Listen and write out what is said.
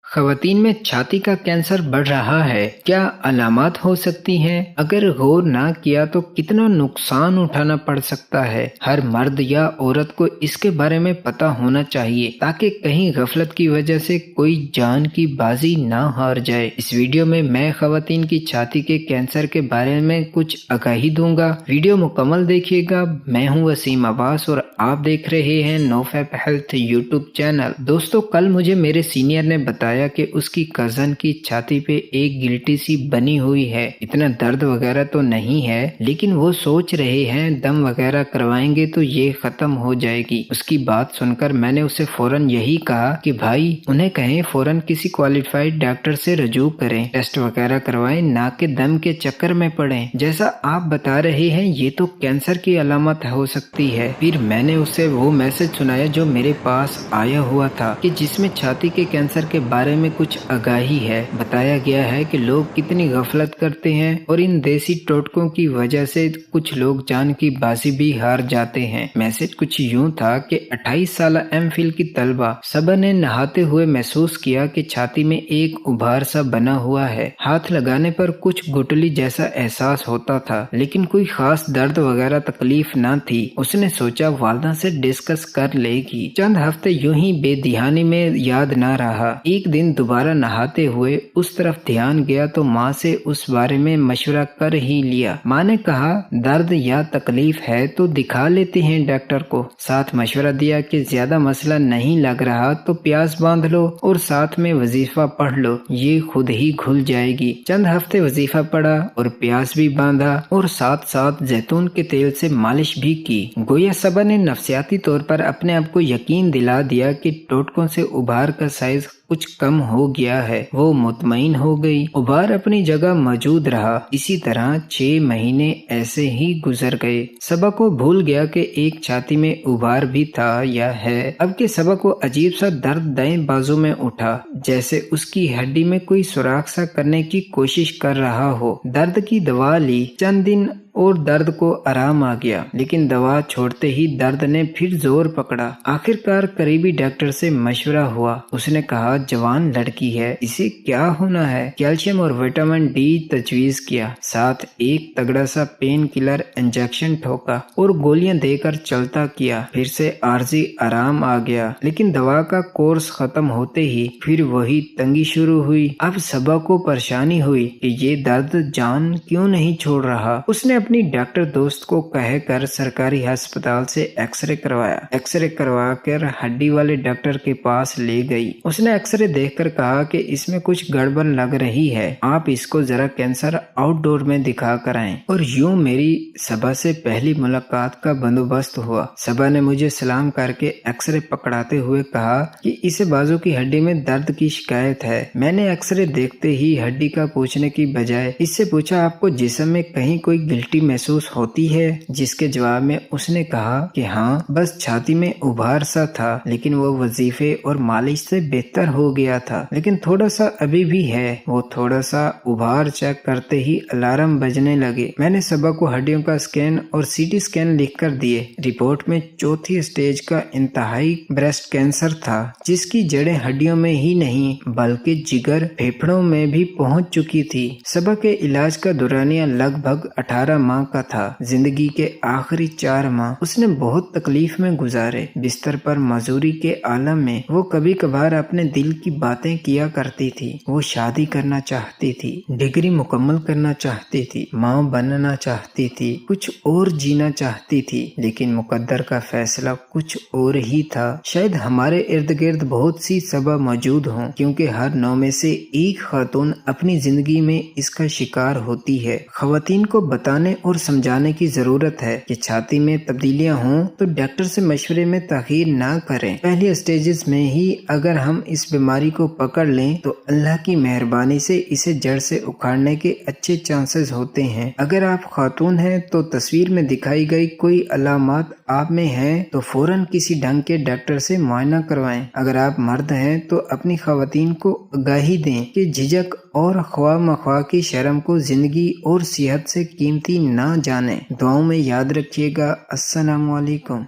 ख़वातीन में छाती का कैंसर बढ़ रहा है, क्या अलामात हो सकती हैं? अगर गौर ना किया तो कितना नुकसान उठाना पड़ सकता है। हर मर्द या औरत को इसके बारे में पता होना चाहिए ताकि कहीं गफलत की वजह से कोई जान की बाजी ना हार जाए। इस वीडियो में मैं ख़वातीन की छाती के कैंसर के बारे में कुछ आगाही दूंगा। वीडियो मुकम्मल देखिएगा। मैं हूं वसीम अब्बास और आप देख रहे हैं नोफैप हेल्थ यूट्यूब चैनल। दोस्तों, कल मुझे मेरे सीनियर ने बताया कि उसकी कजन की छाती पे एक गिल्टी सी बनी हुई है। इतना दर्द वगैरह तो नहीं है, लेकिन वो सोच रहे हैं दम वगैरह करवाएंगे तो ये खत्म हो जाएगी। उसकी बात सुनकर मैंने उसे फौरन यही कहा कि भाई उन्हें कहें फौरन किसी क्वालिफाइड डॉक्टर से रजू करें, टेस्ट वगैरह करवाएं, ना के दम के चक्कर में पड़ें। जैसा आप बता रहे हैं ये तो कैंसर की अलामत हो सकती है। फिर मैंने उसे वो मैसेज सुनाया जो मेरे पास आया हुआ था कि जिसमें छाती के कैंसर के बारे में कुछ आगाही है। बताया गया है कि लोग कितनी गफलत करते हैं और इन देसी टोटकों की वजह से कुछ लोग जान की बाजी भी हार जाते हैं। मैसेज कुछ यूं था कि 28 साल एमफिल की तलबा सबा ने नहाते हुए महसूस किया कि छाती में एक उभार सा बना हुआ है। हाथ लगाने पर कुछ गुटली जैसा एहसास होता था, लेकिन कोई खास दर्द वगैरह तकलीफ न थी। उसने सोचा वालदा से डिस्कस कर लेगी। चंद हफ्ते यूं ही बेदिहानी में याद न रहा। एक दिन दोबारा नहाते हुए उस तरफ ध्यान गया तो माँ से उस बारे में मशवरा कर ही लिया। माँ ने कहा दर्द या तकलीफ है तो दिखा लेते हैं डॉक्टर को। साथ मशवरा दिया कि ज्यादा मसला नहीं लग रहा तो प्यास बांध लो और साथ में वजीफा पढ़ लो, ये खुद ही खुल जाएगी। चंद हफ्ते वजीफा पढ़ा और प्यास भी बांधा और साथ साथ जैतून के तेल से मालिश भी की। गोया सबा ने नफ्सियाती तौर पर अपने आप को यकीन दिला दिया कि टोटकों से उभार का साइज कुछ कम हो गया है। वो मुतमईन हो गई। उभार अपनी जगह मौजूद रहा। इसी तरह 6 महीने ऐसे ही गुजर गए। सबा को भूल गया कि एक छाती में उभार भी था या है। अब के सबा को अजीब सा दर्द दाएं बाजू में उठा, जैसे उसकी हड्डी में कोई सुराख सा करने की कोशिश कर रहा हो। दर्द की दवा ली, चंद दिन और दर्द को आराम आ गया, लेकिन दवा छोड़ते ही दर्द ने फिर जोर पकड़ा। आखिरकार करीबी डॉक्टर से मशवरा हुआ। उसने कहा जवान लड़की है, इसे क्या होना है। कैल्शियम और विटामिन डी तजवीज किया, साथ एक तगड़ा सा पेन किलर इंजेक्शन ठोका और गोलियां देकर चलता किया। फिर से आर्जी आराम आ गया, लेकिन दवा का कोर्स खत्म होते ही फिर वही तंगी शुरू हुई। अब सबा को परेशानी हुई कि ये दर्द जान क्यों नहीं छोड़ रहा। उसने अपनी डॉक्टर दोस्त को कहकर सरकारी अस्पताल से एक्सरे करवाया। एक्सरे करवा कर हड्डी वाले डॉक्टर के पास ले गई। उसने एक्सरे देखकर कहा कि इसमें कुछ गड़बड़ लग रही है, आप इसको जरा कैंसर आउटडोर में दिखा कर आएं। और यूं मेरी सबा से पहली मुलाकात का बंदोबस्त हुआ। सबा ने मुझे सलाम करके एक्सरे पकड़ाते हुए कहा कि इसे बाजू की हड्डी में दर्द की शिकायत है। मैंने एक्सरे देखते ही हड्डी का पूछने की बजाय इससे पूछा आपको जिस्म में कहीं कोई गिल्टी महसूस होती है, जिसके जवाब में उसने कहा कि हाँ, बस छाती में उभार सा था, लेकिन वो वजीफे और मालिश से बेहतर हो गया था, लेकिन थोड़ा सा अभी भी है। वो थोड़ा सा उभार चेक करते ही अलार्म बजने लगे। मैंने सबा को हड्डियों का स्कैन और सीटी स्कैन लिख कर दिए। रिपोर्ट में चौथी स्टेज का इंतहाई ब्रेस्ट कैंसर था, जिसकी जड़ें हड्डियों में ही नहीं बल्कि जिगर फेफड़ों में भी पहुंच चुकी थी। सबा के इलाज का दौरानिया लगभग 18 माह का था। जिंदगी के आखिरी 4 माह उसने बहुत तकलीफ में गुजारे। बिस्तर पर मजूरी के आलम में वो कभी कभार अपने दिल की बातें किया करती थी। वो शादी करना चाहती थी, डिग्री मुकम्मल करना चाहती थी, माँ बनना चाहती थी, कुछ और जीना चाहती थी, लेकिन मुकद्दर का फैसला कुछ और ही था। शायद हमारे इर्द गिर्द बहुत सी सबा मौजूद हों, क्योंकि हर 9 में से एक खातून अपनी जिंदगी में इसका शिकार होती है। ख़वातीन को बताने और समझाने की जरूरत है कि छाती में तब्दीलियां हों तो डॉक्टर से मशवरे में ताखीर ना करें। पहले स्टेजेस में ही अगर हम इस बीमारी को पकड़ लें तो अल्लाह की मेहरबानी से इसे जड़ से उखाड़ने के अच्छे चांसेस होते हैं। अगर आप खातून हैं तो तस्वीर में दिखाई गई कोई अलामात आप में है तो फौरन किसी ढंग के डॉक्टर से मुआयना करवाएं। अगर आप मर्द हैं तो अपनी ख़वातीन को आगाही दें कि झिझक और ख्वाह मख्वाह की शर्म को जिंदगी और सेहत से कीमती ना जाने। दुआओं में याद रखिएगा। अस्सलामु अलैकुम।